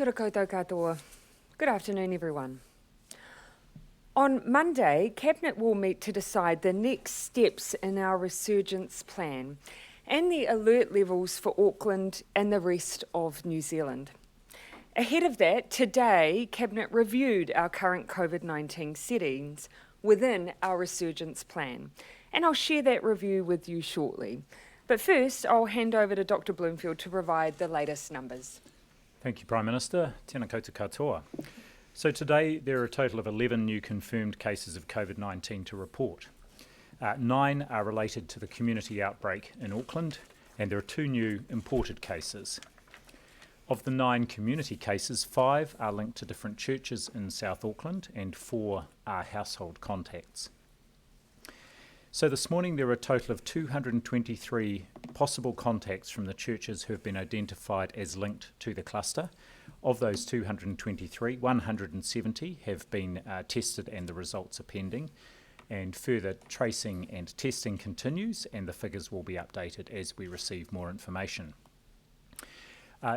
Kia ora koutou katoa. Good afternoon, everyone. On Monday, Cabinet will meet to decide the next steps in our resurgence plan and the alert levels for Auckland and the rest of New Zealand. Ahead of that, today, Cabinet reviewed our current COVID-19 settings within our resurgence plan, and I'll share that review with you shortly. But first, I'll hand over to Dr. Bloomfield to provide the latest numbers. Thank you, Prime Minister. Tēnā koutou katoa. So today there are a total of 11 new confirmed cases of COVID-19 to report. 9 are related to the community outbreak in Auckland, and there are 2 new imported cases. Of the 9 community cases, 5 are linked to different churches in South Auckland and 4 are household contacts. So this morning there are a total of 223 possible contacts from the churches who have been identified as linked to the cluster. Of those 223, 170 have been tested and the results are pending, and further tracing and testing continues, and the figures will be updated as we receive more information.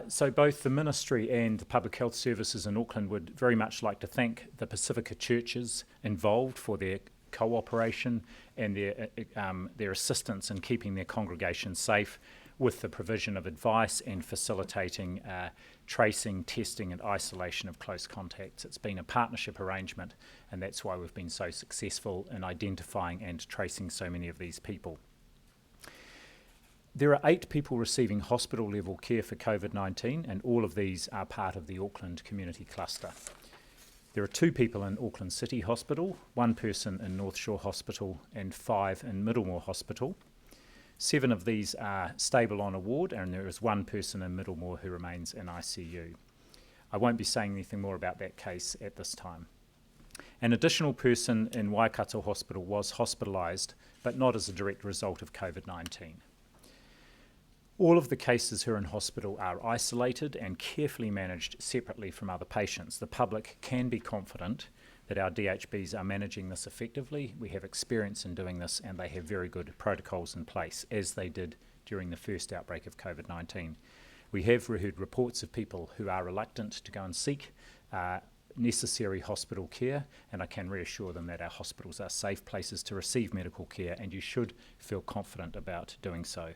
So both the Ministry and the Public Health Services in Auckland would very much like to thank the Pacifica churches involved for their cooperation and their assistance in keeping their congregations safe with the provision of advice and facilitating tracing, testing and isolation of close contacts. It's been a partnership arrangement, and that's why we've been so successful in identifying and tracing so many of these people. There are 8 people receiving hospital level care for COVID-19, and all of these are part of the Auckland community cluster. There are 2 people in Auckland City Hospital, 1 person in North Shore Hospital and 5 in Middlemore Hospital. 7 of these are stable on a ward, and there is 1 person in Middlemore who remains in ICU. I won't be saying anything more about that case at this time. An additional person in Waikato Hospital was hospitalised, but not as a direct result of COVID-19. All of the cases who are in hospital are isolated and carefully managed separately from other patients. The public can be confident that our DHBs are managing this effectively. We have experience in doing this, and they have very good protocols in place, as they did during the first outbreak of COVID-19. We have heard reports of people who are reluctant to go and seek necessary hospital care, and I can reassure them that our hospitals are safe places to receive medical care, and you should feel confident about doing so.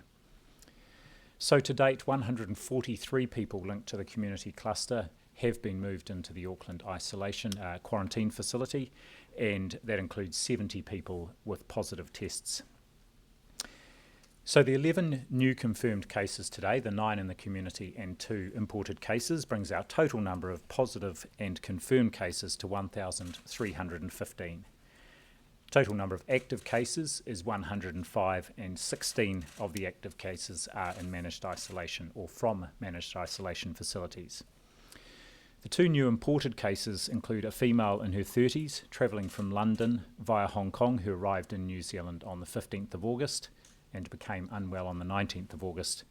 So to date, 143 people linked to the community cluster have been moved into the Auckland isolation quarantine facility, and that includes 70 people with positive tests. So the 11 new confirmed cases today, the 9 in the community and 2 imported cases, brings our total number of positive and confirmed cases to 1,315. Total number of active cases is 105, and 16 of the active cases are in managed isolation or from managed isolation facilities. The 2 new imported cases include a female in her 30s travelling from London via Hong Kong who arrived in New Zealand on the 15th of August and became unwell on the 19th of August.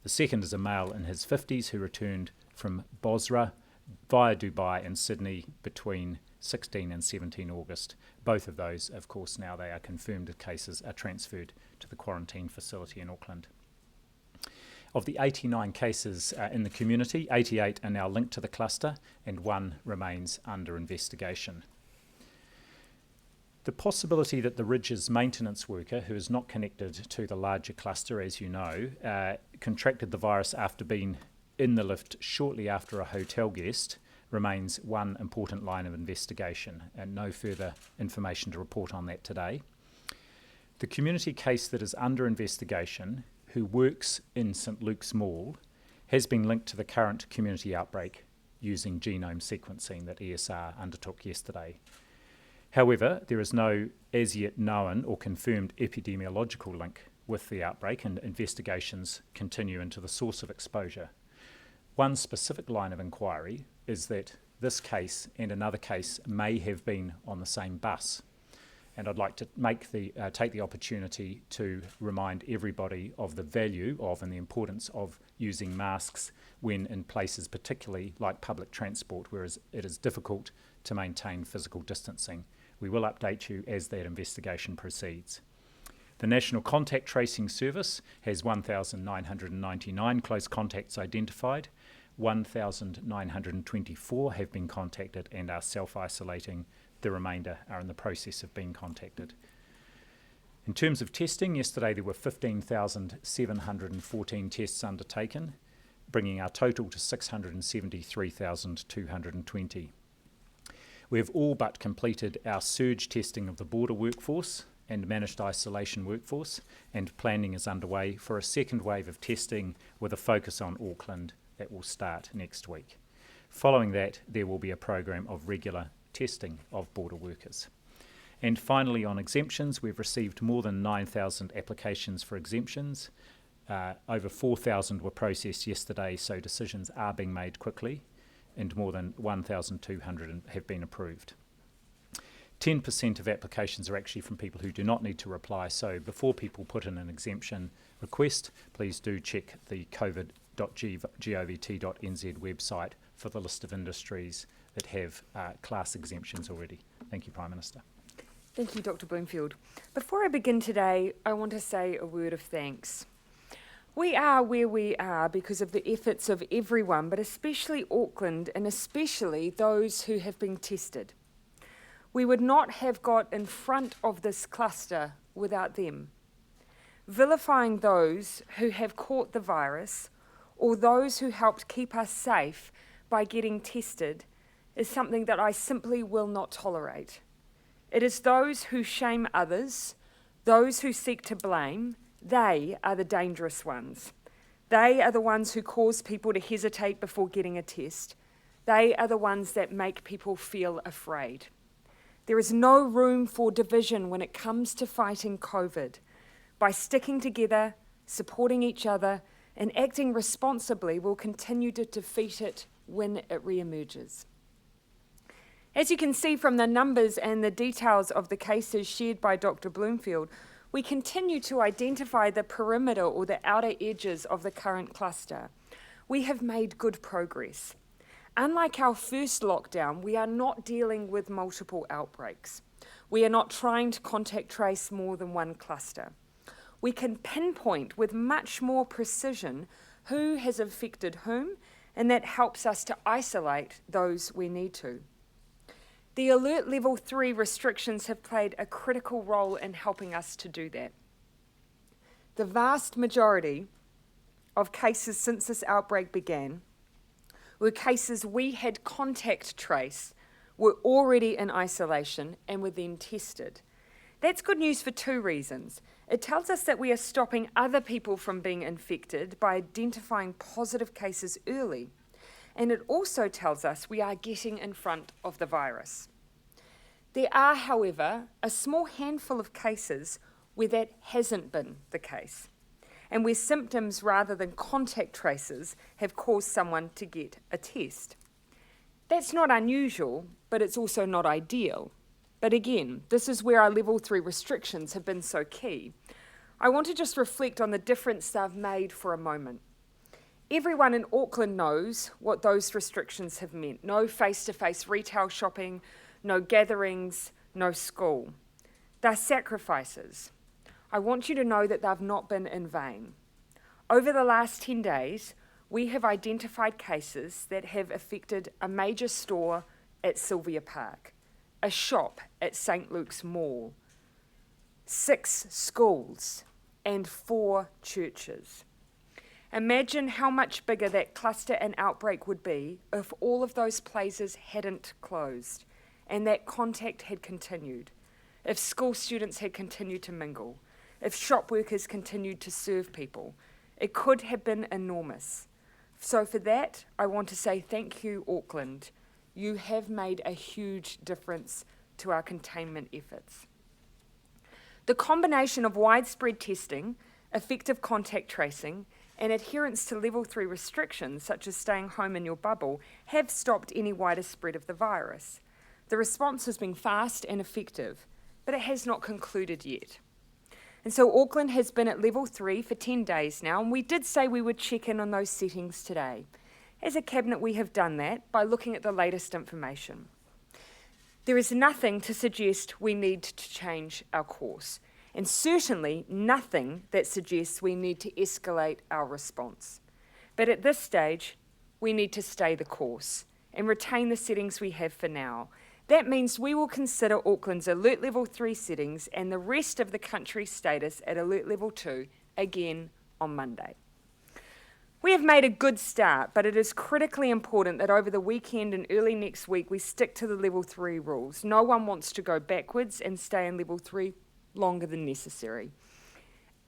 The second is a male in his 50s who returned from Bosra via Dubai and Sydney between 16 and 17 August. Both of those, of course, now they are confirmed cases, are transferred to the quarantine facility in Auckland. Of the 89 cases in the community, 88 are now linked to the cluster and 1 remains under investigation. The possibility that the Ridge's maintenance worker, who is not connected to the larger cluster, as you know, contracted the virus after being in the lift shortly after a hotel guest remains one important line of investigation, and no further information to report on that today. The community case that is under investigation, who works in St Luke's Mall, has been linked to the current community outbreak using genome sequencing that ESR undertook yesterday. However, there is no as yet known or confirmed epidemiological link with the outbreak, and investigations continue into the source of exposure. One specific line of inquiry is that this case and another case may have been on the same bus. And I'd like to take the opportunity to remind everybody of the value of and the importance of using masks when in places particularly like public transport, where it is difficult to maintain physical distancing. We will update you as that investigation proceeds. The National Contact Tracing Service has 1,999 close contacts identified. 1,924 have been contacted and are self-isolating. The remainder are in the process of being contacted. In terms of testing, yesterday there were 15,714 tests undertaken, bringing our total to 673,220. We have all but completed our surge testing of the border workforce and managed isolation workforce, and planning is underway for a second wave of testing with a focus on Auckland that will start next week. Following that, there will be a program of regular testing of border workers. And finally, on exemptions, we've received more than 9,000 applications for exemptions. Over 4,000 were processed yesterday, so decisions are being made quickly, and more than 1,200 have been approved. 10% of applications are actually from people who do not need to reply, so before people put in an exemption request, please do check the covid.govt.nz website for the list of industries that have class exemptions already. Thank you, Prime Minister. Thank you, Dr. Bloomfield. Before I begin today, I want to say a word of thanks. We are where we are because of the efforts of everyone, but especially Auckland and especially those who have been tested. We would not have got in front of this cluster without them. Vilifying those who have caught the virus or those who helped keep us safe by getting tested is something that I simply will not tolerate. It is those who shame others, those who seek to blame, they are the dangerous ones. They are the ones who cause people to hesitate before getting a test. They are the ones that make people feel afraid. There is no room for division when it comes to fighting COVID. By sticking together, supporting each other, and acting responsibly, we'll continue to defeat it when it re-emerges. As you can see from the numbers and the details of the cases shared by Dr. Bloomfield, we continue to identify the perimeter or the outer edges of the current cluster. We have made good progress. Unlike our first lockdown, we are not dealing with multiple outbreaks. We are not trying to contact trace more than one cluster. We can pinpoint with much more precision who has infected whom, and that helps us to isolate those we need to. The Alert Level 3 restrictions have played a critical role in helping us to do that. The vast majority of cases since this outbreak began were cases we had contact traced, were already in isolation and were then tested. That's good news for two reasons. It tells us that we are stopping other people from being infected by identifying positive cases early. And it also tells us we are getting in front of the virus. There are, however, a small handful of cases where that hasn't been the case, and where symptoms rather than contact traces have caused someone to get a test. That's not unusual, but it's also not ideal. But again, this is where our level 3 restrictions have been so key. I want to just reflect on the difference they've made for a moment. Everyone in Auckland knows what those restrictions have meant. No face-to-face retail shopping, no gatherings, no school. They're sacrifices. I want you to know that they've not been in vain. Over the last 10 days, we have identified cases that have affected a major store at Sylvia Park, a shop at St. Luke's Mall, 6 schools, and 4 churches. Imagine how much bigger that cluster and outbreak would be if all of those places hadn't closed and that contact had continued, if school students had continued to mingle, if shop workers continued to serve people. It could have been enormous. So for that, I want to say thank you, Auckland. You have made a huge difference to our containment efforts. The combination of widespread testing, effective contact tracing, and adherence to level 3 restrictions, such as staying home in your bubble, have stopped any wider spread of the virus. The response has been fast and effective, but it has not concluded yet. And so Auckland has been at level 3 for 10 days now, and we did say we would check in on those settings today. As a Cabinet, we have done that by looking at the latest information. There is nothing to suggest we need to change our course, and certainly nothing that suggests we need to escalate our response. But at this stage, we need to stay the course and retain the settings we have for now. That means we will consider Auckland's Alert Level 3 settings and the rest of the country's status at Alert Level 2 again on Monday. We have made a good start, but it is critically important that over the weekend and early next week we stick to the Level 3 rules. No one wants to go backwards and stay in Level 3 longer than necessary.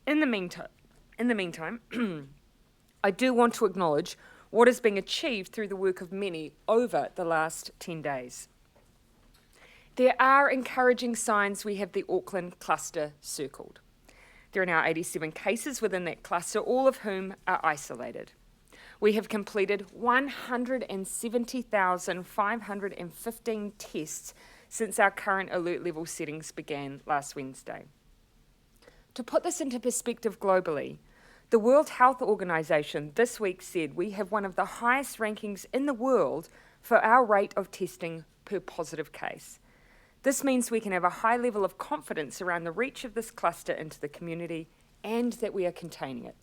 In the meantime, I do want to acknowledge what is being achieved through the work of many over the last 10 days. There are encouraging signs. We have the Auckland cluster circled. There are now 87 cases within that cluster, all of whom are isolated. We have completed 170,515 tests since our current alert level settings began last Wednesday. To put this into perspective globally, the World Health Organization this week said we have one of the highest rankings in the world for our rate of testing per positive case. This means we can have a high level of confidence around the reach of this cluster into the community and that we are containing it.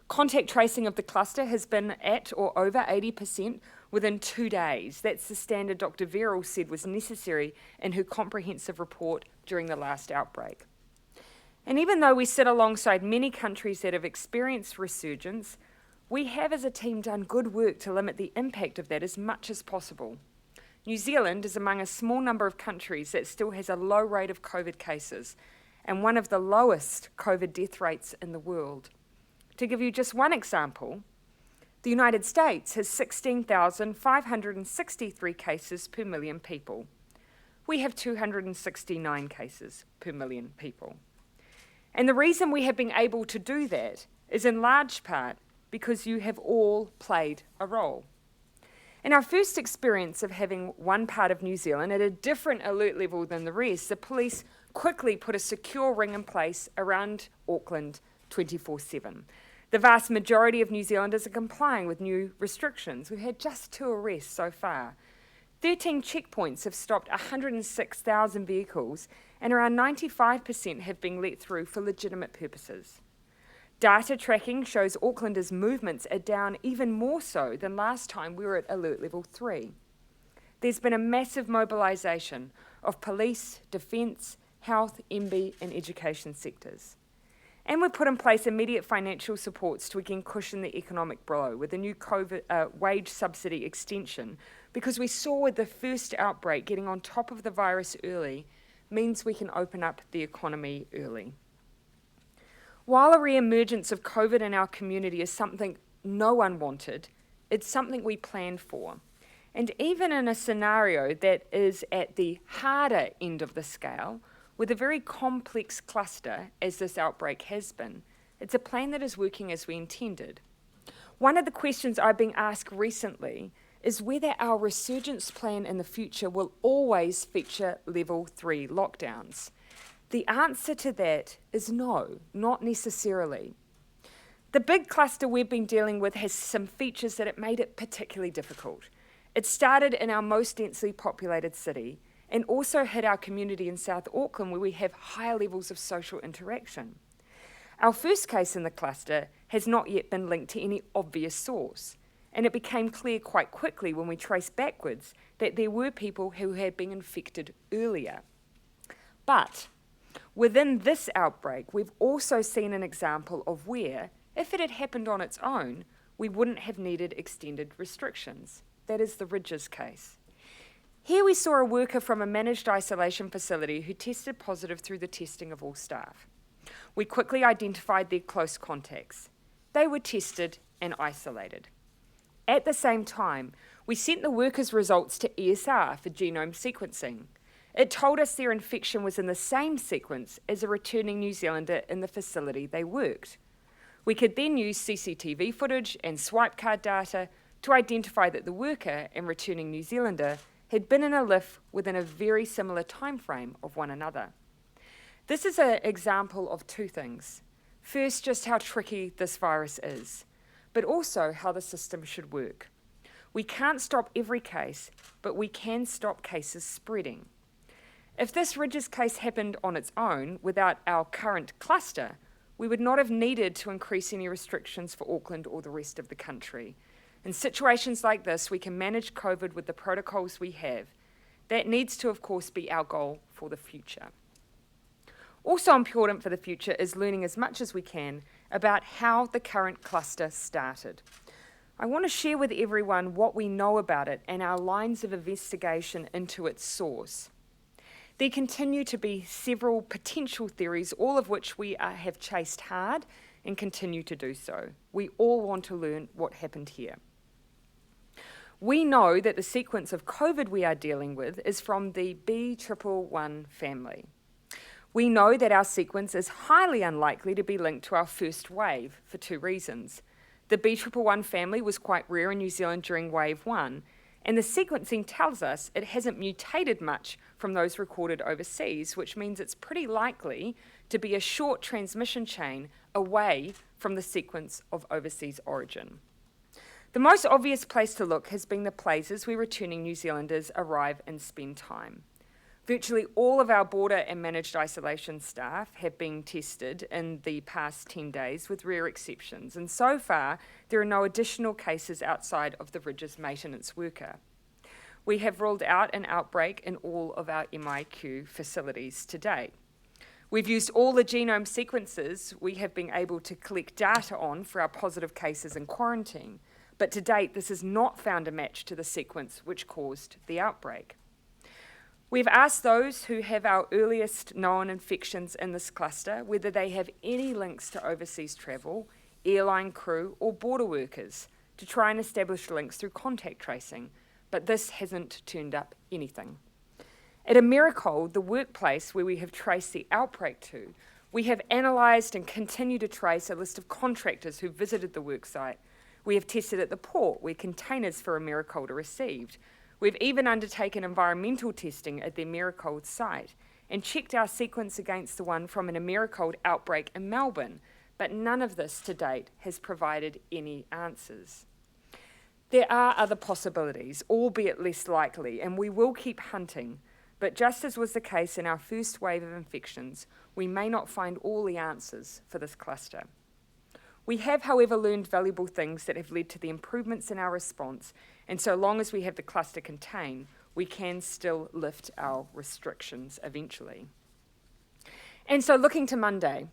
Contact tracing of the cluster has been at or over 80% within 2 days. That's the standard Dr. Verrill said was necessary in her comprehensive report during the last outbreak. And even though we sit alongside many countries that have experienced resurgence, we have as a team done good work to limit the impact of that as much as possible. New Zealand is among a small number of countries that still has a low rate of COVID cases and one of the lowest COVID death rates in the world. To give you just one example, the United States has 16,563 cases per million people. We have 269 cases per million people. And the reason we have been able to do that is in large part because you have all played a role. In our first experience of having one part of New Zealand at a different alert level than the rest, the police quickly put a secure ring in place around Auckland 24/7. The vast majority of New Zealanders are complying with new restrictions. We've had just 2 arrests so far. 13 checkpoints have stopped 106,000 vehicles, and around 95% have been let through for legitimate purposes. Data tracking shows Aucklanders' movements are down even more so than last time we were at Alert Level 3. There's been a massive mobilisation of police, defence, health, MB and education sectors. And we've put in place immediate financial supports to again cushion the economic blow with a new COVID wage subsidy extension, because we saw with the first outbreak getting on top of the virus early means we can open up the economy early. While a re-emergence of COVID in our community is something no one wanted, it's something we planned for. And even in a scenario that is at the harder end of the scale, with a very complex cluster, as this outbreak has been, it's a plan that is working as we intended. One of the questions I've been asked recently is whether our resurgence plan in the future will always feature level 3 lockdowns. The answer to that is no, not necessarily. The big cluster we've been dealing with has some features that it made it particularly difficult. It started in our most densely populated city and also hit our community in South Auckland, where we have higher levels of social interaction. Our first case in the cluster has not yet been linked to any obvious source, and it became clear quite quickly when we traced backwards that there were people who had been infected earlier. But within this outbreak, we've also seen an example of where, if it had happened on its own, we wouldn't have needed extended restrictions. That is the Ridges case. Here we saw a worker from a managed isolation facility who tested positive through the testing of all staff. We quickly identified their close contacts. They were tested and isolated. At the same time, we sent the workers' results to ESR for genome sequencing. It told us their infection was in the same sequence as a returning New Zealander in the facility they worked. We could then use CCTV footage and swipe card data to identify that the worker and returning New Zealander had been in a lift within a very similar time frame of one another. This is an example of 2 things. First, just how tricky this virus is, but also how the system should work. We can't stop every case, but we can stop cases spreading. If this Ridges case happened on its own without our current cluster, we would not have needed to increase any restrictions for Auckland or the rest of the country. In situations like this, we can manage COVID with the protocols we have. That needs to, of course, be our goal for the future. Also important for the future is learning as much as we can about how the current cluster started. I want to share with everyone what we know about it and our lines of investigation into its source. There continue to be several potential theories, all of which we have chased hard and continue to do so. We all want to learn what happened here. We know that the sequence of COVID we are dealing with is from the B111 family. We know that our sequence is highly unlikely to be linked to our first wave for two reasons. The B111 family was quite rare in New Zealand during wave 1, and the sequencing tells us it hasn't mutated much from those recorded overseas, which means it's pretty likely to be a short transmission chain away from the sequence of overseas origin. The most obvious place to look has been the places where returning New Zealanders arrive and spend time. Virtually all of our border and managed isolation staff have been tested in the past 10 days, with rare exceptions, and so far there are no additional cases outside of the Ridge's maintenance worker. We have ruled out an outbreak in all of our MIQ facilities to date. We've used all the genome sequences we have been able to collect data on for our positive cases in quarantine, but to date this has not found a match to the sequence which caused the outbreak. We've asked those who have our earliest known infections in this cluster whether they have any links to overseas travel, airline crew or border workers to try and establish links through contact tracing, but this hasn't turned up anything. At Americold, the workplace where we have traced the outbreak to, we have analysed and continue to trace a list of contractors who visited the worksite. We have tested at the port where containers for Americold are received. We've even undertaken environmental testing at the Americold site and checked our sequence against the one from an Americold outbreak in Melbourne, but none of this to date has provided any answers. There are other possibilities, albeit less likely, and we will keep hunting, but just as was the case in our first wave of infections, we may not find all the answers for this cluster. We have, however, learned valuable things that have led to the improvements in our response, and so long as we have the cluster contained, we can still lift our restrictions eventually. And so looking to Monday,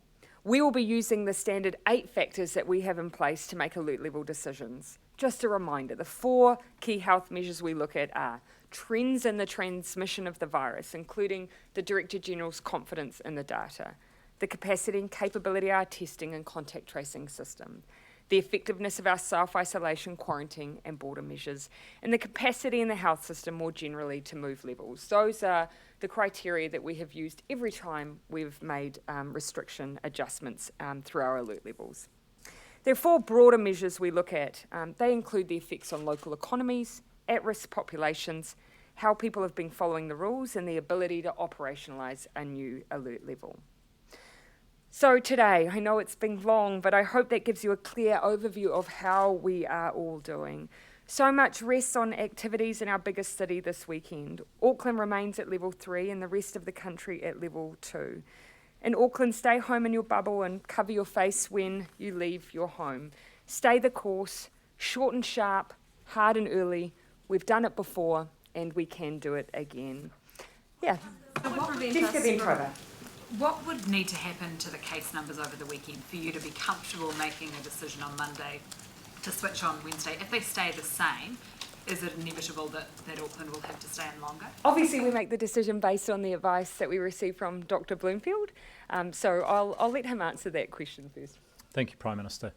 we will be using the standard 8 factors that we have in place to make alert level decisions. Just a reminder, the 4 key health measures we look at are trends in the transmission of the virus, including the Director General's confidence in the data, the capacity and capability of our testing and contact tracing system, the effectiveness of our self-isolation, quarantine and border measures, and the capacity in the health system more generally to move levels. Those are the criteria that we have used every time we've made restriction adjustments through our alert levels. There are 4 broader measures we look at. They include the effects on local economies, at-risk populations, how people have been following the rules, and the ability to operationalise a new alert level. So today, I know it's been long, but I hope that gives you a clear overview of how we are all doing. So much rests on activities in our biggest city this weekend. Auckland remains at level 3 and the rest of the country at level 2. In Auckland, stay home in your bubble and cover your face when you leave your home. Stay the course, short and sharp, hard and early. We've done it before and we can do it again. Yeah. What would need to happen to the case numbers over the weekend for you to be comfortable making a decision on Monday to switch on Wednesday? If they stay the same, is it inevitable that Auckland will have to stay in longer? Obviously, we make the decision based on the advice that we receive from Dr. Bloomfield. So I'll let him answer that question first. Thank you, Prime Minister.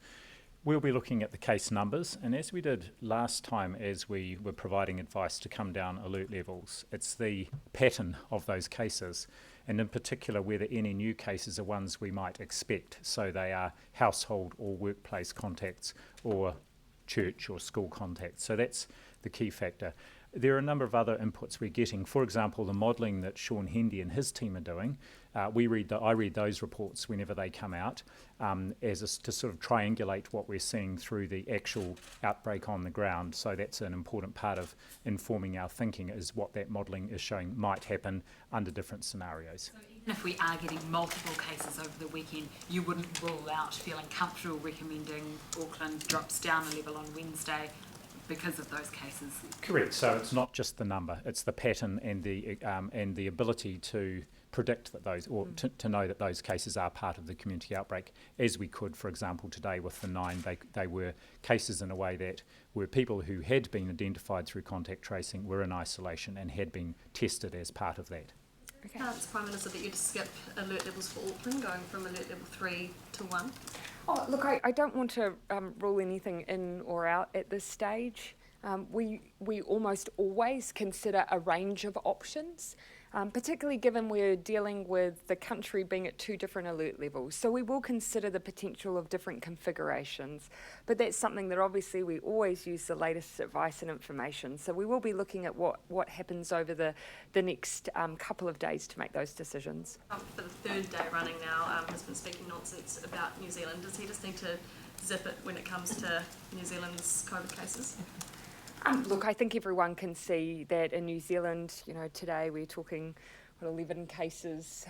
We'll be looking at the case numbers, and as we did last time as we were providing advice to come down alert levels, it's the pattern of those cases, and in particular whether any new cases are ones we might expect, so they are household or workplace contacts or church or school contacts. So that's the key factor. There are a number of other inputs we're getting. For example, the modelling that Sean Hendy and his team are doing. I read those reports whenever they come out to sort of triangulate what we're seeing through the actual outbreak on the ground. So that's an important part of informing our thinking, is what that modelling is showing might happen under different scenarios. So even if we are getting multiple cases over the weekend, you wouldn't rule out feeling comfortable recommending Auckland drops down a level on Wednesday because of those cases. Correct. So it's not just the number; it's the pattern and the ability to predict that those, or to know that those cases are part of the community outbreak, as we could, for example, today with the 9. They were cases in a way that were people who had been identified through contact tracing, were in isolation, and had been tested as part of that. Okay. It's Prime Minister that you'd skip alert levels for Auckland, going from alert level 3 to 1. Oh, look, I don't want to rule anything in or out at this stage. We almost always consider a range of options, particularly given we're dealing with the country being at 2 different alert levels. So we will consider the potential of different configurations, but that's something that obviously we always use the latest advice and information. So we will be looking at what happens over the next couple of days to make those decisions. For the 3rd day running now, has been speaking nonsense about New Zealand. Does he just need to zip it when it comes to New Zealand's COVID cases? Look, I think everyone can see that in New Zealand, today we're talking 11 cases,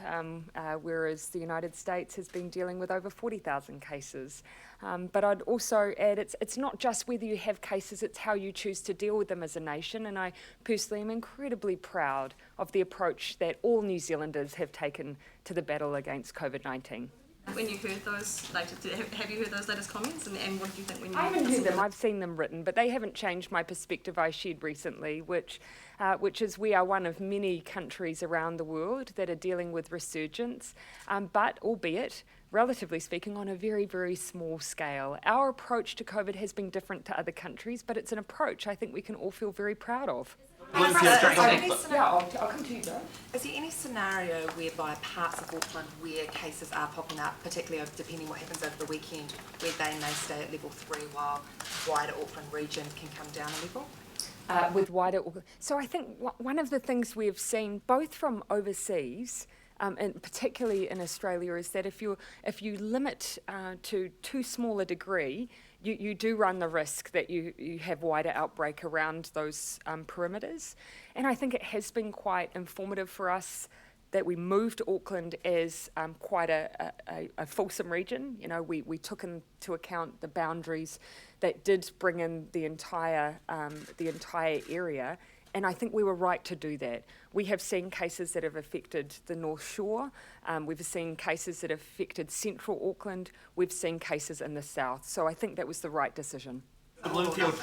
whereas the United States has been dealing with over 40,000 cases. But I'd also add it's not just whether you have cases, it's how you choose to deal with them as a nation. And I personally am incredibly proud of the approach that all New Zealanders have taken to the battle against COVID-19. When you heard those latest, have you heard those latest comments, and what did you think when you? I haven't heard them. I've seen them written, but they haven't changed my perspective I shared recently, which is we are one of many countries around the world that are dealing with resurgence, but albeit, relatively speaking, on a very, very small scale. Our approach to COVID has been different to other countries, but it's an approach I think we can all feel very proud of. I'll come to you, Joe. Is there any scenario whereby parts of Auckland where cases are popping up, particularly depending what happens over the weekend, where they may stay at level 3 while wider Auckland region can come down a level? With wider, so I think one of the things we've seen both from overseas, and particularly in Australia, is that if you limit to too small a degree, you do run the risk that you have wider outbreak around those perimeters. And I think it has been quite informative for us that we moved Auckland as quite a fulsome region. We took into account the boundaries that did bring in the entire area. And I think we were right to do that. We have seen cases that have affected the North Shore. We've seen cases that have affected central Auckland. We've seen cases in the south. So I think that was the right decision. Bloomfield.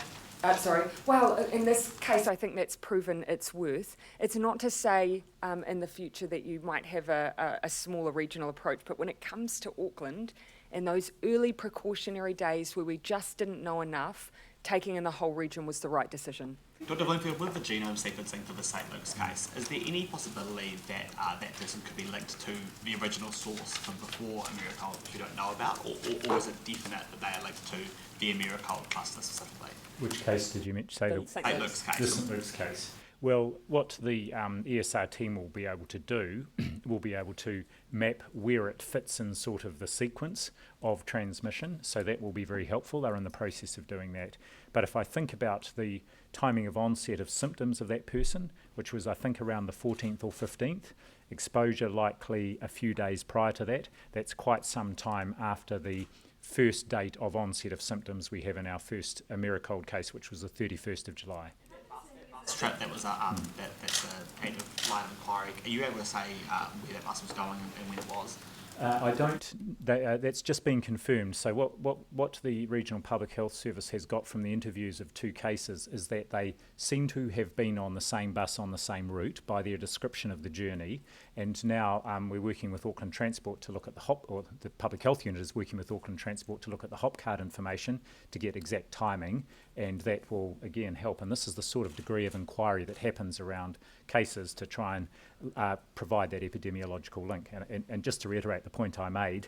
Well, in this case, I think that's proven its worth. It's not to say in the future that you might have a smaller regional approach, but when it comes to Auckland, in those early precautionary days where we just didn't know enough, taking in the whole region was the right decision. Dr. Bloomfield, with the genome sequencing for the St. Luke's case, is there any possibility that that person could be linked to the original source from before Americold, which we don't know about, or is it definite that they are linked to the Americold cluster specifically? Which case did you say? The St. Luke's case. The St. Luke's case. Well, what the ESR team will be able to do, will be able to map where it fits in sort of the sequence of transmission, so that will be very helpful. They're in the process of doing that. But if I think about the timing of onset of symptoms of that person, which was I think around the 14th or 15th, exposure likely a few days prior to that, that's quite some time after the first date of onset of symptoms we have in our first Americold case, which was the 31st of July. Strip that was that's a active line of inquiry. Are you able to say where that bus was going and when it was? I don't. That's just been confirmed. So what the Regional Public Health Service has got from the interviews of 2 cases is that they seem to have been on the same bus on the same route by their description of the journey. And now we're working with Auckland Transport to look at the Public Health Unit is working with Auckland Transport to look at the hop card information to get exact timing, and that will again help. And this is the sort of degree of inquiry that happens around cases to try and provide that epidemiological link. And just to reiterate the point I made,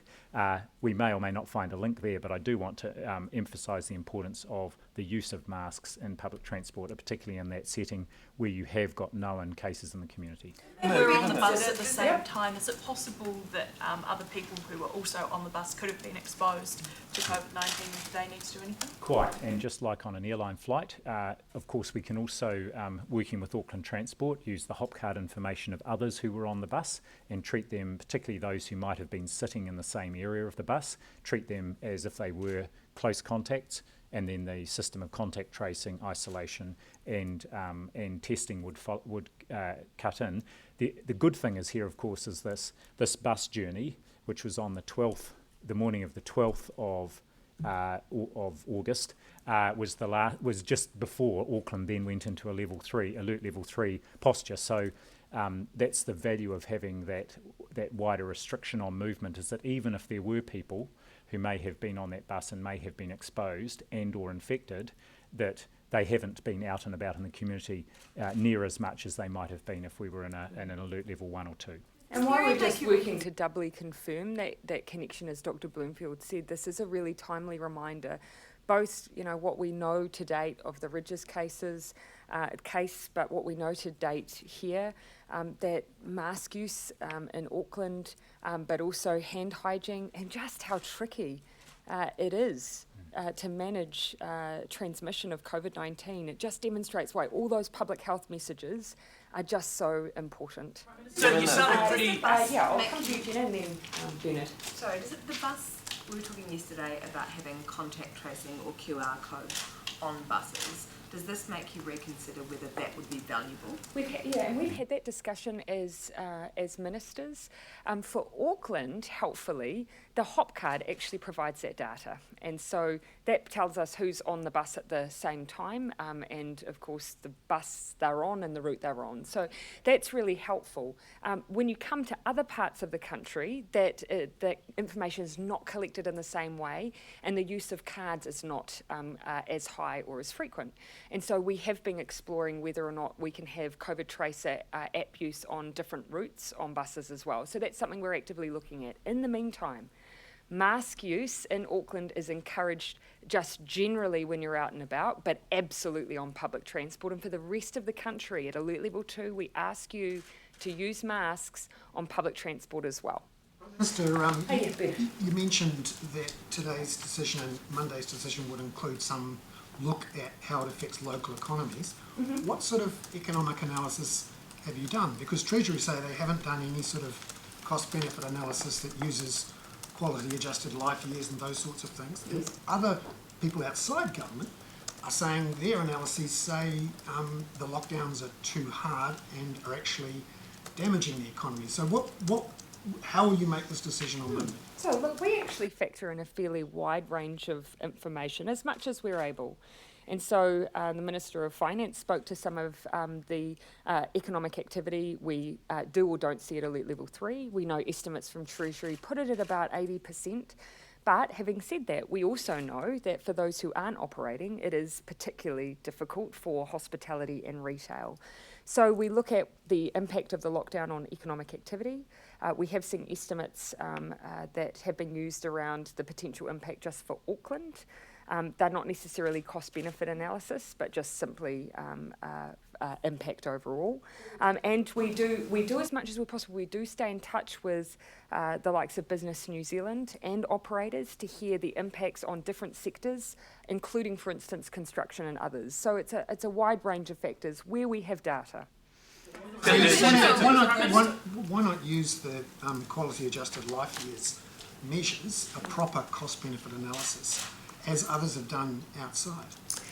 we may or may not find a link there, but I do want to emphasise the importance of the use of masks in public transport, particularly in that setting where you have got known cases in the community. We're on the bus at the same time. Is it possible that other people who were also on the bus could have been exposed to COVID-19? Do they need to do anything? Quite, and just like on an airline flight, of course we can also, working with Auckland Transport, use the hop card information of others who were on the bus and treat them, particularly those who might have been sitting in the same area of the bus, treat them as if they were close contacts and then the system of contact tracing, isolation, and testing would cut in. The good thing is here, of course, is this bus journey, which was on the morning of the 12th of August, was just before Auckland then went into alert level 3 posture. So that's the value of having that wider restriction on movement, is that even if there were people who may have been on that bus and may have been exposed and or infected, that they haven't been out and about in the community near as much as they might have been if we were in an alert level 1 or 2. And while we're just working to doubly confirm that connection, as Dr. Bloomfield said, this is a really timely reminder, both what we know to date of the Ridges case, but what we know to date here, that mask use in Auckland, but also hand hygiene, and just how tricky it is to manage transmission of COVID-19. It just demonstrates why all those public health messages are just so important. So you sounded pretty... I'll come to you, Jenna, and then Bernard. Sorry, does it, the bus, we were talking yesterday about having contact tracing or QR code on buses. Does this make you reconsider whether that would be valuable? We've had that discussion as ministers. For Auckland, helpfully, the HOP card actually provides that data, and so that tells us who's on the bus at the same time, and of course the bus they're on and the route they're on. So that's really helpful. When you come to other parts of the country, that information is not collected in the same way, and the use of cards is not as high or as frequent. And so we have been exploring whether or not we can have COVID Tracer app use on different routes on buses as well. So that's something we're actively looking at. In the meantime, mask use in Auckland is encouraged just generally when you're out and about, but absolutely on public transport. And for the rest of the country, at alert level 2, we ask you to use masks on public transport as well. Minister, you mentioned that today's decision and Monday's decision would include some look at how it affects local economies. Mm-hmm. What sort of economic analysis have you done? Because Treasury say they haven't done any sort of cost-benefit analysis that uses quality-adjusted life years and those sorts of things. Yes. Other people outside government are saying their analyses say the lockdowns are too hard and are actually damaging the economy. So how will you make this decision on Monday? So look, we actually factor in a fairly wide range of information, as much as we're able. And so the Minister of Finance spoke to some of the economic activity we do or don't see at alert level 3. We know estimates from Treasury put it at about 80%. But having said that, we also know that for those who aren't operating, it is particularly difficult for hospitality and retail. So we look at the impact of the lockdown on economic activity. We have seen estimates that have been used around the potential impact just for Auckland. They're not necessarily cost-benefit analysis, but just simply impact overall. And we do as much as we possible. We do stay in touch with the likes of Business New Zealand and operators to hear the impacts on different sectors, including, for instance, construction and others. So it's a wide range of factors where we have data. Why not use the quality-adjusted life years measures, a proper cost-benefit analysis, as others have done outside,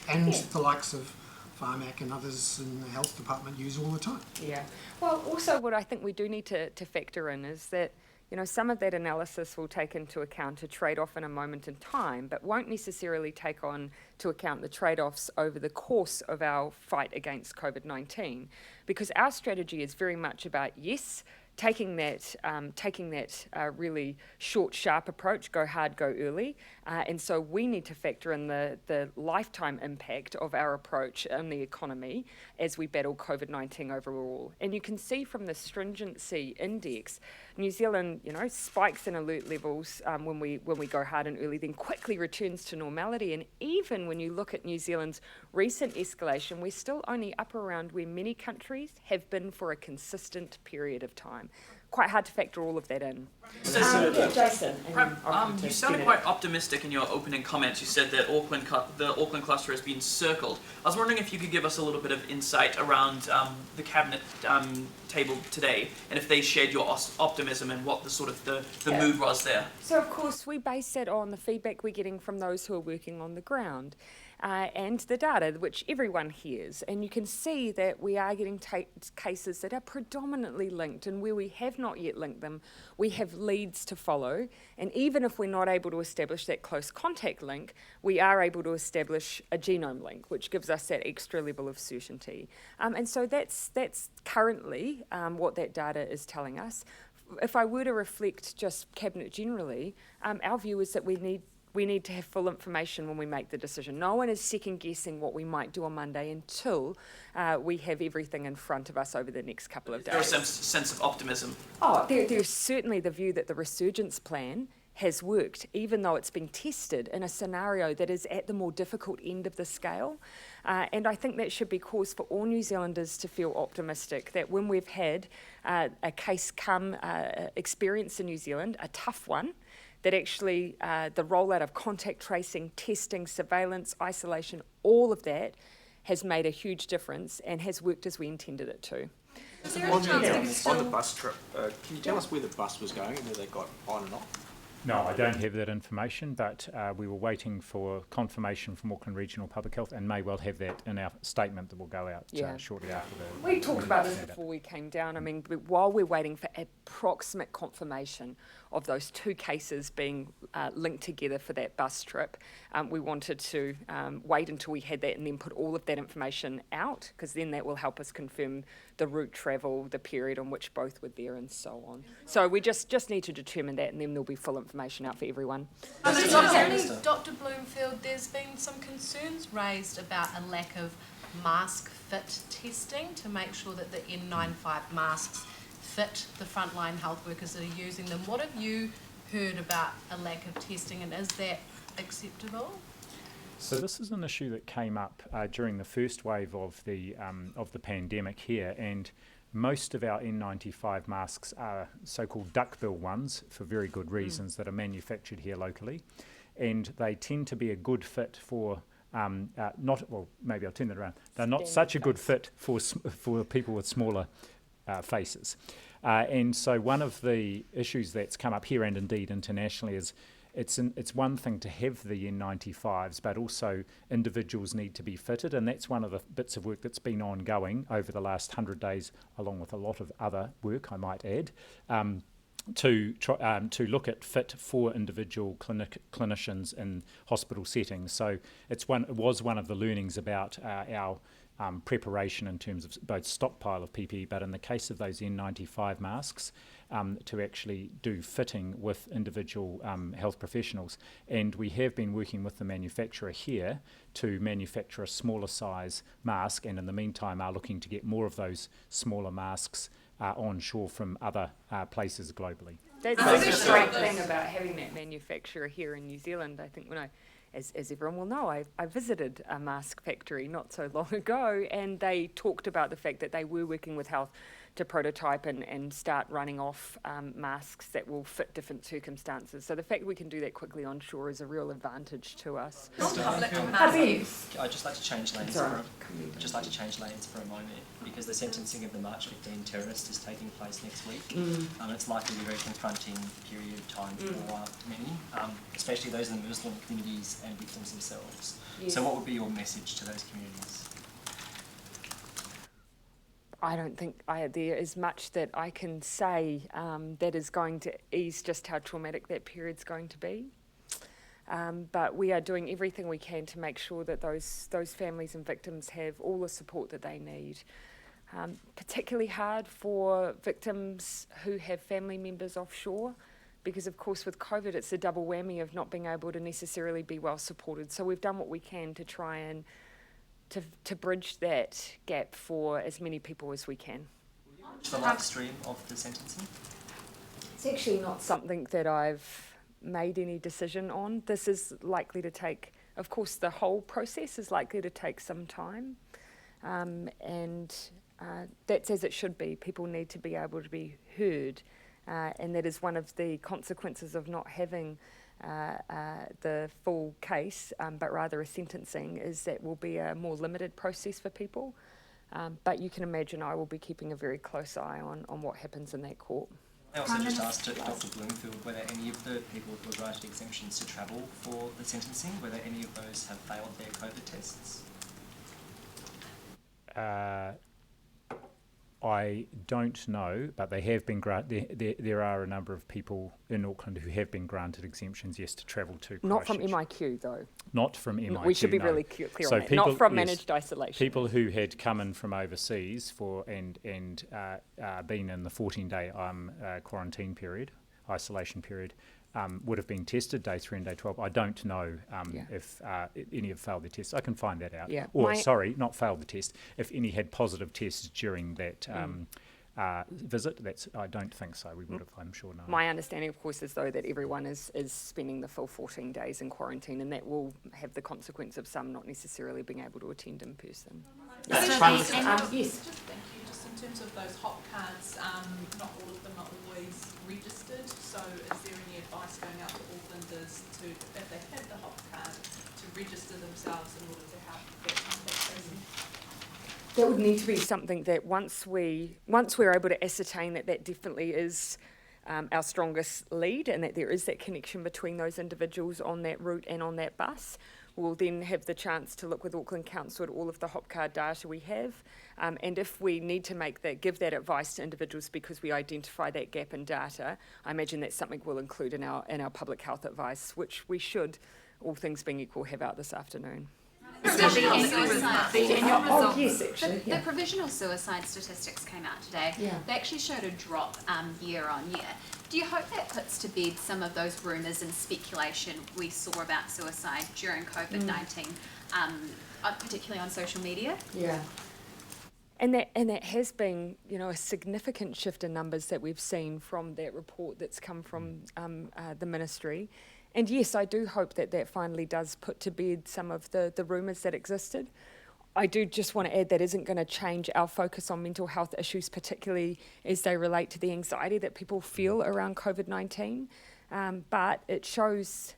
and the likes of Pharmac and others in the health department use all the time? Yeah. Well, also what I think we do need to factor in is that some of that analysis will take into account a trade-off in a moment in time, but won't necessarily take on to account the trade-offs over the course of our fight against COVID-19, because our strategy is very much about, yes, taking that really short, sharp approach, go hard, go early, and so we need to factor in the lifetime impact of our approach on the economy as we battle COVID-19 overall. And you can see from the stringency index, New Zealand, spikes in alert levels when we go hard and early, then quickly returns to normality. And even when you look at New Zealand's recent escalation, we're still only up around where many countries have been for a consistent period of time. time. Quite hard to factor all of that in. Jason. You sounded quite optimistic in your opening comments. You said that the Auckland cluster has been circled. I was wondering if you could give us a little bit of insight around the cabinet table today, and if they shared your optimism and what the sort of the mood was there. So of course we base that on the feedback we're getting from those who are working on the ground. And the data, which everyone hears, and you can see that we are getting cases that are predominantly linked, and where we have not yet linked them, we have leads to follow, and even if we're not able to establish that close contact link, we are able to establish a genome link, which gives us that extra level of certainty. And so that's currently what that data is telling us. If I were to reflect just Cabinet generally, our view is that we need to have full information when we make the decision. No one is second guessing what we might do on Monday until we have everything in front of us over the next couple of days. Is there a sense of optimism? Oh, there's certainly the view that the resurgence plan has worked, even though it's been tested in a scenario that is at the more difficult end of the scale. And I think that should be cause for all New Zealanders to feel optimistic that when we've had a case experience in New Zealand, a tough one, that actually the rollout of contact tracing, testing, surveillance, isolation, all of that has made a huge difference and has worked as we intended it to. On the bus trip, can you tell us where the bus was going and where they got on and off? No, I don't have that information, but we were waiting for confirmation from Auckland Regional Public Health and may well have that in our statement that will go out shortly after the... We talked about this before we came down. I mean, while we're waiting for approximate confirmation of those two cases being linked together for that bus trip, we wanted to wait until we had that and then put all of that information out, because then that will help us confirm the route travel, the period on which both were there and so on. So we just need to determine that, and then there'll be full information out for everyone. Dr. Bloomfield, there's been some concerns raised about a lack of mask fit testing to make sure that the N95 masks fit the frontline health workers that are using them. What have you heard about a lack of testing, and is that acceptable? So this is an issue that came up during the first wave of the pandemic here, and most of our N95 masks are so-called duckbill ones for very good reasons that are manufactured here locally, and they tend to be a good fit for maybe I'll turn that around. They're not such a good fit for people with smaller faces, and so one of the issues that's come up here and indeed internationally is it's one thing to have the N95s, but also individuals need to be fitted, and that's one of the bits of work that's been ongoing over the last 100 days, along with a lot of other work, I might add, to look at fit for individual clinicians in hospital settings. So it was one of the learnings about our preparation in terms of both stockpile of PPE, but in the case of those N95 masks, to actually do fitting with individual health professionals. And we have been working with the manufacturer here to manufacture a smaller size mask, and in the meantime are looking to get more of those smaller masks onshore from other places globally. That's the great thing about having that manufacturer here in New Zealand. I think as everyone will know, I visited a mask factory not so long ago, and they talked about the fact that they were working with health to prototype and start running off masks that will fit different circumstances. So the fact that we can do that quickly onshore is a real advantage to us. I'd just like to change lanes. For a moment, because the sentencing of the March 15 terrorist is taking place next week. It's likely to be a very confronting period of time for many, especially those in the Muslim communities and victims themselves. Yes. So what would be your message to those communities? I don't think there is much that I can say that is going to ease just how traumatic that period's going to be. But we are doing everything we can to make sure that those families and victims have all the support that they need. Particularly hard for victims who have family members offshore, because of course with COVID it's a double whammy of not being able to necessarily be well supported. So we've done what we can to try and to bridge that gap for as many people as we can. The live stream of the sentencing? It's actually not something that I've made any decision on. This is likely to take, of course the whole process is likely to take some time, and that's as it should be. People need to be able to be heard, and that is one of the consequences of not having the full case, but rather a sentencing, is that will be a more limited process for people. But you can imagine I will be keeping a very close eye on what happens in that court. I also just asked Dr. Bloomfield whether any of the people who were granted exemptions to travel for the sentencing, whether any of those have failed their COVID tests. I don't know, but they have been there are a number of people in Auckland who have been granted exemptions, yes, to travel to Christchurch. Not from MIQ, though. Not from MIQ, we should be no. really clear So on that. people, Not from yes, managed isolation. People who had come in from overseas for and been in the 14-day quarantine period, isolation period, would have been tested day 3 and day 12. I don't know if any have failed the test. I can find that out. Yeah. Or, sorry, not failed the test. If any had positive tests during that visit, I don't think so. We would have, I'm sure, known. My understanding, of course, is though that everyone is spending the full 14 days in quarantine, and that will have the consequence of some not necessarily being able to attend in person. Yes. Yes. Thank you. Just in terms of those hop cards, not all of them are always registered. So, is there any advice going out to Aucklanders to, if they have the hop card, to register themselves in order to help that contact tracing? That would need to be something that once we're able to ascertain that definitely is our strongest lead, and that there is that connection between those individuals on that route and on that bus, we'll then have the chance to look with Auckland Council at all of the hop card data we have, and if we need to give that advice to individuals because we identify that gap in data, I imagine that's something we'll include in our public health advice, which we should, all things being equal, have out this afternoon. The provisional suicide statistics came out today. Yeah. They actually showed a drop year on year. Do you hope that puts to bed some of those rumours and speculation we saw about suicide during COVID-19, particularly on social media? Yeah. And that has been, a significant shift in numbers that we've seen from that report that's come from the ministry. And yes, I do hope that finally does put to bed some of the rumours that existed. I do just want to add that isn't going to change our focus on mental health issues, particularly as they relate to the anxiety that people feel around COVID-19. But it shows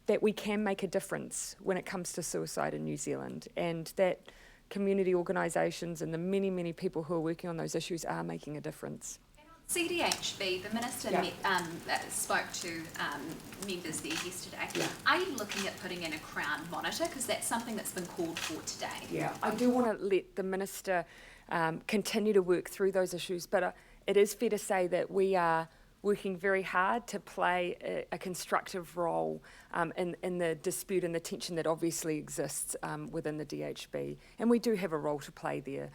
that we can make a difference when it comes to suicide in New Zealand, and that community organisations and the many, many people who are working on those issues are making a difference. CDHB, the Minister spoke to members there yesterday. Yeah. Are you looking at putting in a Crown monitor? Because that's something that's been called for today. Yeah, I do want to let the Minister continue to work through those issues, but it is fair to say that we are working very hard to play a constructive role in the dispute and the tension that obviously exists within the DHB. And we do have a role to play there.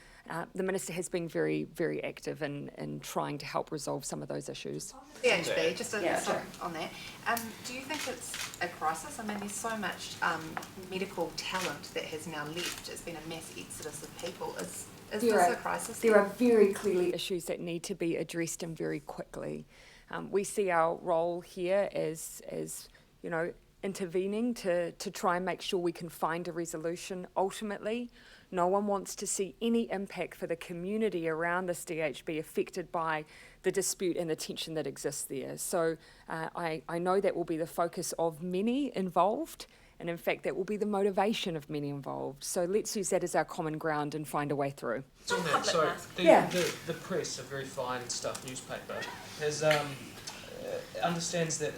The Minister has been very, very active in trying to help resolve some of those issues. DHB, just on that, do you think it's a crisis? I mean, there's so much medical talent that has now left. It's been a mass exodus of people. Is this a crisis? There are very clearly issues that need to be addressed and very quickly. We see our role here as intervening to try and make sure we can find a resolution. Ultimately, no one wants to see any impact for the community around this DHB affected by the dispute and the tension that exists there. So I know that will be the focus of many involved, and in fact that will be the motivation of many involved. So let's use that as our common ground and find a way through. On that, so the press, a very fine stuff newspaper, has understands that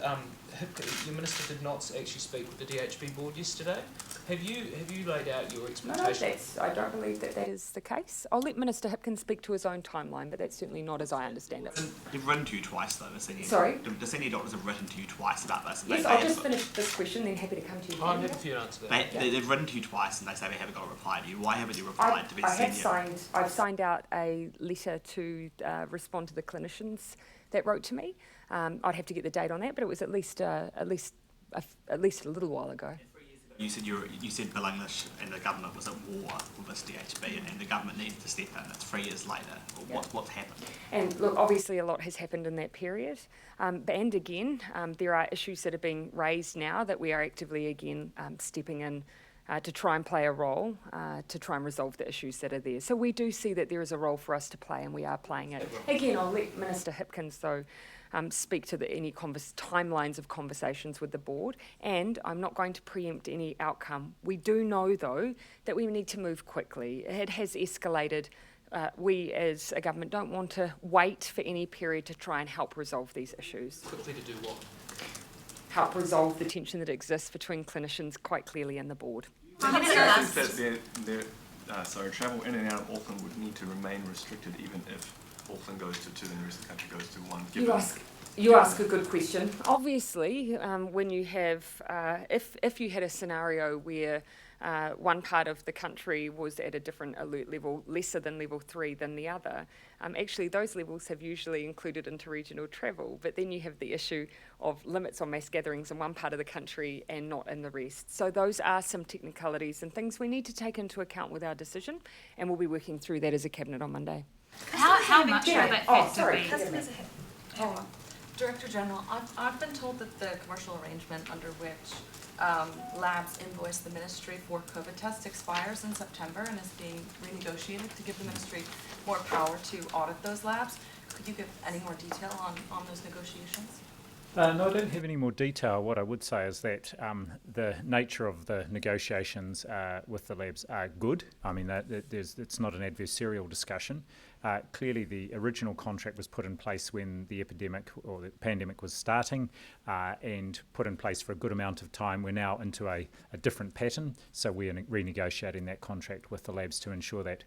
your minister did not actually speak with the DHB board yesterday. Have you laid out your expectations? No, I don't believe that is the case. I'll let Minister Hipkins speak to his own timeline, but that's certainly not as I understand it. They've written to you twice, though, the senior. Sorry? The senior doctors have written to you twice about this. Yes, I'll just finish this question, then happy to come to you. I'm happy for you to answer that. They've written to you twice, and they say they haven't got a reply to you. Why haven't you replied to the senior? I've signed out a letter to respond to the clinicians that wrote to me. I'd have to get the date on that, but it was at least a little while ago. You said Bill English and the government was at war with this DHB, and the government needed to step in. It's 3 years later. What's happened? And look, obviously a lot has happened in that period. And again, there are issues that are being raised now that we are actively again stepping in to try and play a role, to try and resolve the issues that are there. So we do see that there is a role for us to play, and we are playing it. Again, I'll let Minister Hipkins, though, speak to any timelines of conversations with the board, and I'm not going to preempt any outcome. We do know, though, that we need to move quickly. It has escalated. We as a government don't want to wait for any period to try and help resolve these issues. Quickly to do what? Help resolve the tension that exists between clinicians quite clearly and the board. I think that travel in and out of Auckland would need to remain restricted even if Auckland goes to 2 and the rest of the country goes to 1. You ask a good question. Obviously, when you have, if you had a scenario where one part of the country was at a different alert level, lesser than level 3 than the other, actually those levels have usually included interregional travel, but then you have the issue of limits on mass gatherings in one part of the country and not in the rest. So those are some technicalities and things we need to take into account with our decision, and we'll be working through that as a Cabinet on Monday. How much will that factor be? Customers Director General, I've been told that the commercial arrangement under which labs invoice the ministry for COVID tests expires in September and is being renegotiated to give the ministry more power to audit those labs. Could you give any more detail on those negotiations? No, I don't have any more detail. What I would say is that the nature of the negotiations with the labs are good. I mean, it's not an adversarial discussion. Clearly, the original contract was put in place when the epidemic or the pandemic was starting and put in place for a good amount of time. We're now into a different pattern, so we're renegotiating that contract with the labs to ensure that,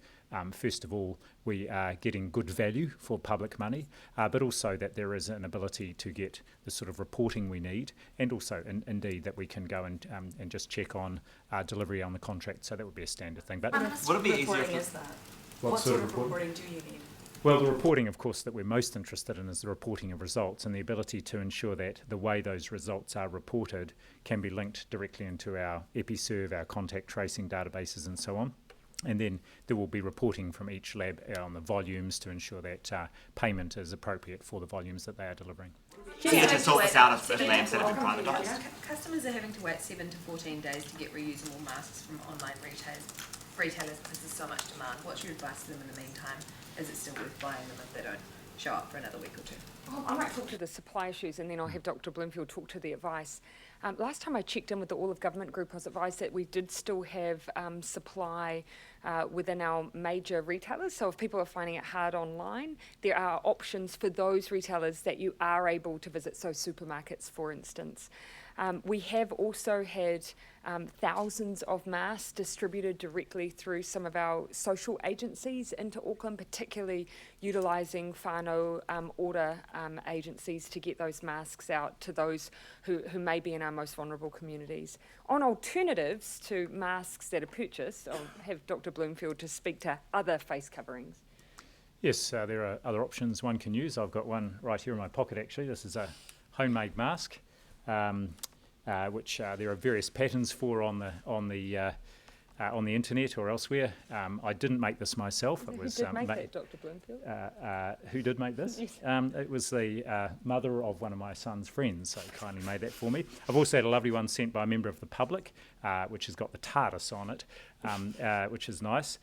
first of all, we are getting good value for public money, but also that there is an ability to get the sort of reporting we need, and also, indeed, that we can go and just check on delivery on the contract. So that would be a standard thing. But would it be easier is that? What sort of reporting do you need? Well, the reporting, of course, that we're most interested in is the reporting of results and the ability to ensure that the way those results are reported can be linked directly into our EpiServe, our contact tracing databases and so on. And then there will be reporting from each lab on the volumes to ensure that payment is appropriate for the volumes that they are delivering. You need to sort this out if labs that have been privatised. Customers are having to wait 7 to 14 days to get reusable masks from online retailers because there's so much demand. What's your advice to them in the meantime? Is it still worth buying them if they don't show up for another week or 2? Well, I might talk to the supply issues and then I'll have Dr. Bloomfield talk to the advice. Last time I checked in with the All of Government group, I was advised that we did still have supply within our major retailers. So if people are finding it hard online, there are options for those retailers that you are able to visit, so supermarkets, for instance. We have also had thousands of masks distributed directly through some of our social agencies into Auckland, particularly utilising whānau order agencies to get those masks out to those who may be in our most vulnerable communities. On alternatives to masks that are purchased, I'll have Dr. Bloomfield to speak to other face coverings. Yes, there are other options one can use. I've got one right here in my pocket actually. This is a homemade mask. Which there are various patterns for on the internet or elsewhere. I didn't make this myself. It was who did make that, Dr. Bloomfield? Who did make this? Yes. It was the mother of one of my son's friends, so kindly made that for me. I've also had a lovely one sent by a member of the public, which has got the TARDIS on it, which is nice.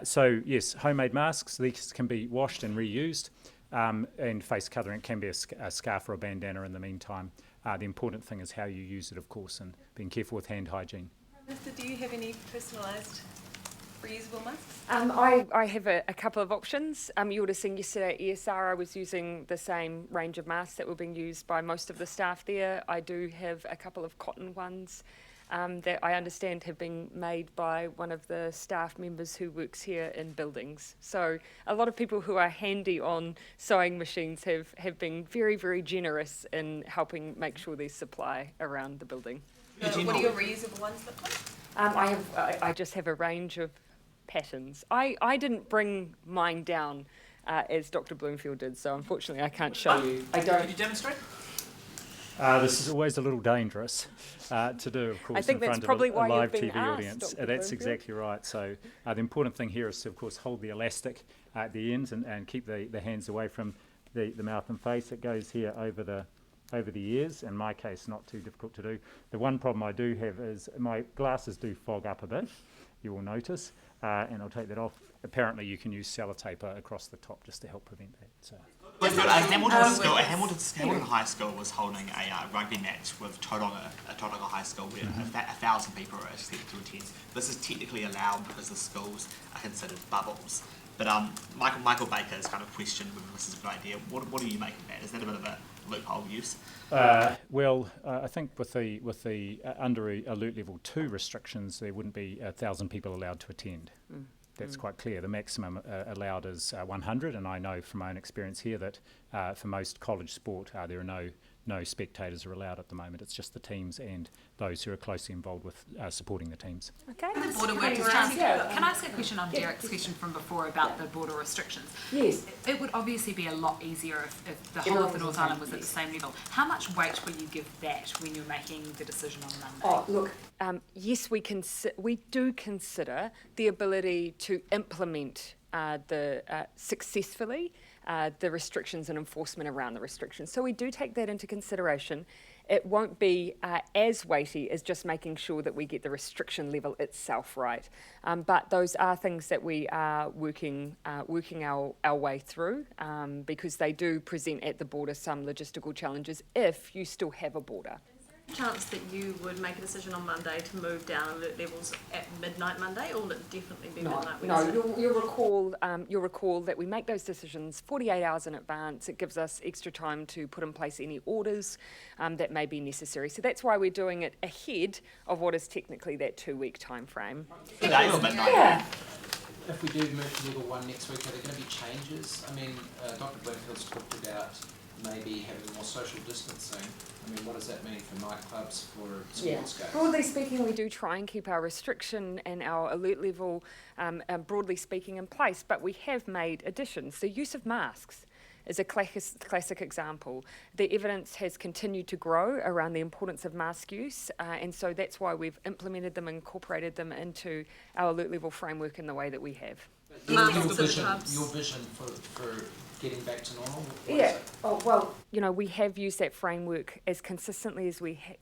So yes, homemade masks. These can be washed and reused, and face covering. It can be a scarf or a bandana in the meantime. The important thing is how you use it, of course, and being careful with hand hygiene. Minister, do you have any personalised reusable masks? I have a couple of options. You would have seen yesterday at ESR I was using the same range of masks that were being used by most of the staff there. I do have a couple of cotton ones that I understand have been made by one of the staff members who works here in buildings. So a lot of people who are handy on sewing machines have been very, very generous in helping make sure there's supply around the building. What do your reusable ones look like? I just have a range of patterns. I didn't bring mine down as Dr. Bloomfield did, so unfortunately I can't show you. I don't. Could you demonstrate? This is always a little dangerous to do, of course, I think in that's front probably of why a live you've been TV asked, audience. Dr. That's Bloomfield. exactly right. So the important thing here is to, of course, hold the elastic at the ends and keep the hands away from the mouth and face. It goes here over over the years. In my case, not too difficult to do. The one problem I do have is my glasses do fog up a bit, you will notice, and I'll take that off. Apparently you can use sellotape across the top just to help prevent that. So. Hamilton High School was holding a rugby match with Tauranga High School where 1,000 people are expected to attend. This is technically allowed because the schools are considered bubbles. But Michael Baker has kind of questioned whether this is a good idea. What do you make of that? Is that a bit of a loophole use? I think with the under alert level 2 restrictions, there wouldn't be 1,000 people allowed to attend. That's quite clear. The maximum allowed is 100, and I know from my own experience here that for most college sport there are no spectators are allowed at the moment. It's just the teams and those who are closely involved with supporting the teams. Okay. The border workers. Can I ask a question on Derek's question from before about the border restrictions? Yes. It would obviously be a lot easier if the whole of the North Island was at the same level. How much weight will you give that when you're making the decision on Monday? Oh, look, yes, we do consider the ability to implement successfully the restrictions and enforcement around the restrictions. So we do take that into consideration. It won't be as weighty as just making sure that we get the restriction level itself right. But those are things that we are working our way through because they do present at the border some logistical challenges if you still have a border. Chance that you would make a decision on Monday to move down alert levels at midnight Monday, or will it definitely be midnight Wednesday? No, you'll recall that we make those decisions 48 hours in advance. It gives us extra time to put in place any orders that may be necessary. So that's why we're doing it ahead of what is technically that 2-week time frame. Yeah. If we do move to level 1 next week, are there going to be changes? I mean, Dr. Bloomfield's talked about maybe having more social distancing. I mean, what does that mean for nightclubs, for sports games? Broadly speaking, we do try and keep our restriction and our alert level, broadly speaking, in place, but we have made additions. The use of masks is a classic example. The evidence has continued to grow around the importance of mask use, and so that's why we've implemented them and incorporated them into our alert level framework in the way that we have. Your vision for getting back to normal? We have used that framework as consistently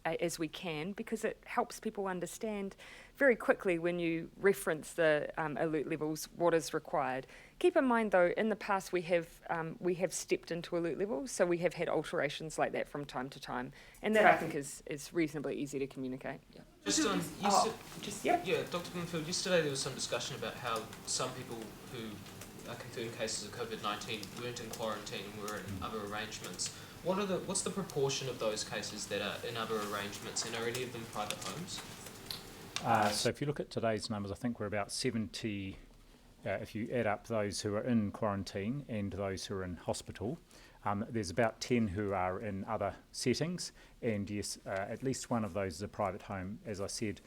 as we can because it helps people understand very quickly when you reference the alert levels what is required. Keep in mind though, in the past we have stepped into alert levels, so we have had alterations like that from time to time, and that I think is reasonably easy to communicate. Yeah. Dr. Bloomfield, yesterday there was some discussion about how some people who are confirmed cases of COVID-19 weren't in quarantine and were in other arrangements. What's the proportion of those cases that are in other arrangements, and are any of them private homes? So if you look at today's numbers, I think we're about 70, if you add up those who are in quarantine and those who are in hospital. There's about 10 who are in other settings, and yes, at least one of those is a private home. As I said,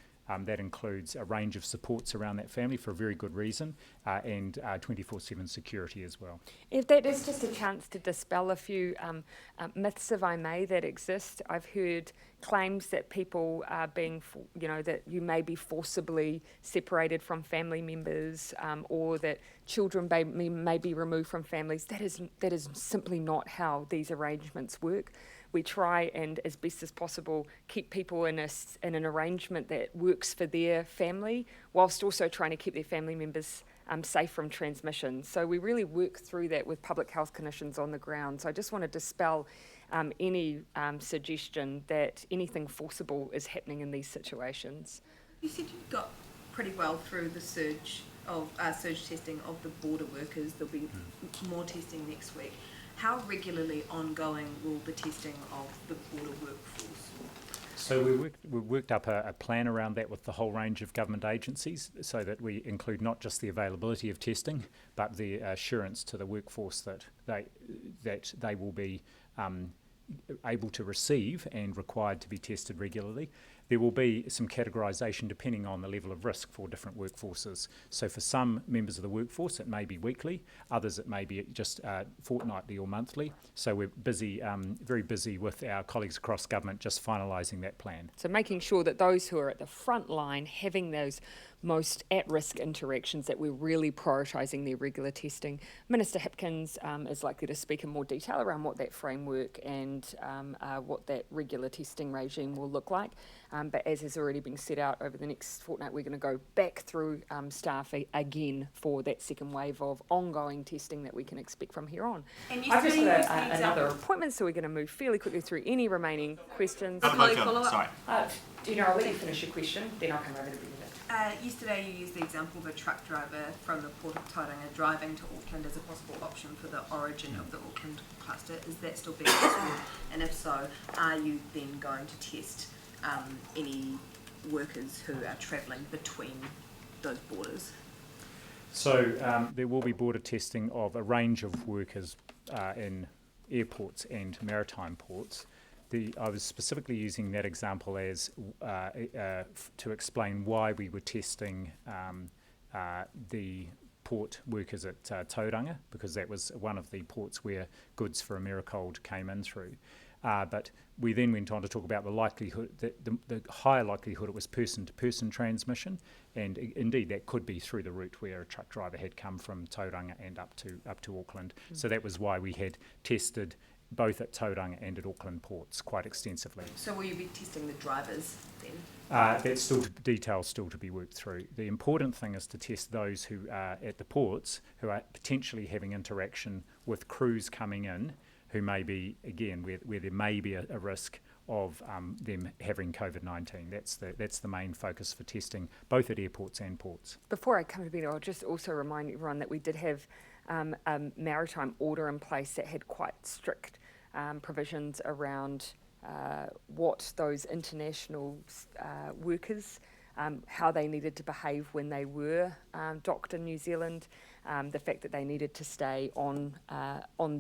that includes a range of supports around that family for a very good reason, and 24/7 security as well. If that is just a chance to dispel a few myths, if I may, that exist. I've heard claims that people are being, that you may be forcibly separated from family members, or that children may be removed from families. That is simply not how these arrangements work. We try and, as best as possible, keep people in an arrangement that works for their family, whilst also trying to keep their family members safe from transmission. So we really work through that with public health clinicians on the ground. So I just want to dispel any suggestion that anything forcible is happening in these situations. You said you got pretty well through the surge testing of the border workers. There'll be more testing next week. How regularly ongoing will the testing of the border workforce? So we worked up a plan around that with the whole range of government agencies, so that we include not just the availability of testing, but the assurance to the workforce that they will be able to receive and required to be tested regularly. there will be some categorisation depending on the level of risk for different workforces. So for some members of the workforce it may be weekly, others it may be just fortnightly or monthly. So we're busy, very busy with our colleagues across government just finalising that plan. So making sure that those who are at the front line having those most at-risk interactions, that we're really prioritising their regular testing. Minister Hipkins is likely to speak in more detail around what that framework and what that regular testing regime will look like. But as has already been set out, over the next fortnight we're going to go back through staff again for that second wave of ongoing testing that we can expect from here on. And I've just got another appointment, so we're going to move fairly quickly through any remaining questions. Sorry. I'll let you finish your question, then I'll come over to Brendan. Yesterday you used the example of a truck driver from the Port of Tauranga driving to Auckland as a possible option for the origin of the Auckland cluster. Is that still being explored? And if so, are you then going to test any workers who are travelling between those borders? So there will be border testing of a range of workers in airports and maritime ports. I was specifically using that example as to explain why we were testing the port workers at Tauranga, because that was one of the ports where goods for Americold came in through. But we then went on to talk about the likelihood, the higher likelihood it was person-to-person transmission, and indeed that could be through the route where a truck driver had come from Tauranga and up to Auckland. So that was why we had tested both at Tauranga and at Auckland ports quite extensively. So will you be testing the drivers then? That's details still to be worked through. The important thing is to test those who are at the ports who are potentially having interaction with crews coming in who may be, again, where there may be a risk of them having COVID-19. That's the main focus for testing, both at airports and ports. Before I come to Benny, I'll just also remind everyone that we did have a maritime order in place that had quite strict provisions around what those international workers, how they needed to behave when they were docked in New Zealand, the fact that they needed to stay on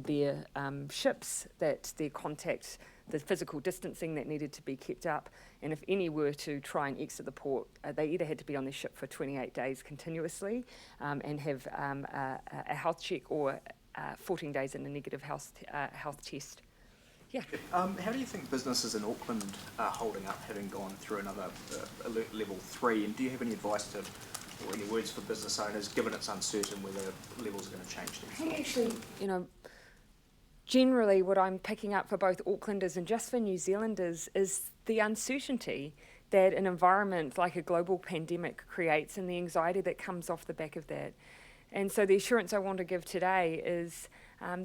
their ships, that their contact, the physical distancing that needed to be kept up, and if any were to try and exit the port, they either had to be on their ship for 28 days continuously and have a health check, or 14 days in a negative health test. Yeah. How do you think businesses in Auckland are holding up, having gone through another alert level 3? And do you have any advice or any words for business owners, given it's uncertain whether levels are going to change? I think actually, generally what I'm picking up for both Aucklanders and just for New Zealanders is the uncertainty that an environment like a global pandemic creates and the anxiety that comes off the back of that. And so the assurance I want to give today is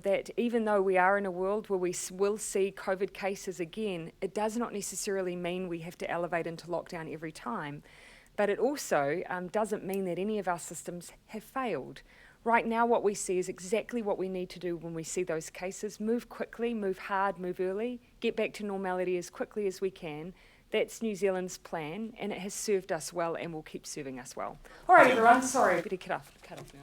that even though we are in a world where we will see COVID cases again, it does not necessarily mean we have to elevate into lockdown every time. But it also doesn't mean that any of our systems have failed. Right now what we see is exactly what we need to do when we see those cases. Move quickly, move hard, move early, get back to normality as quickly as we can. That's New Zealand's plan, and it has served us well and will keep serving us well. All right, everyone, sorry, better cut off now.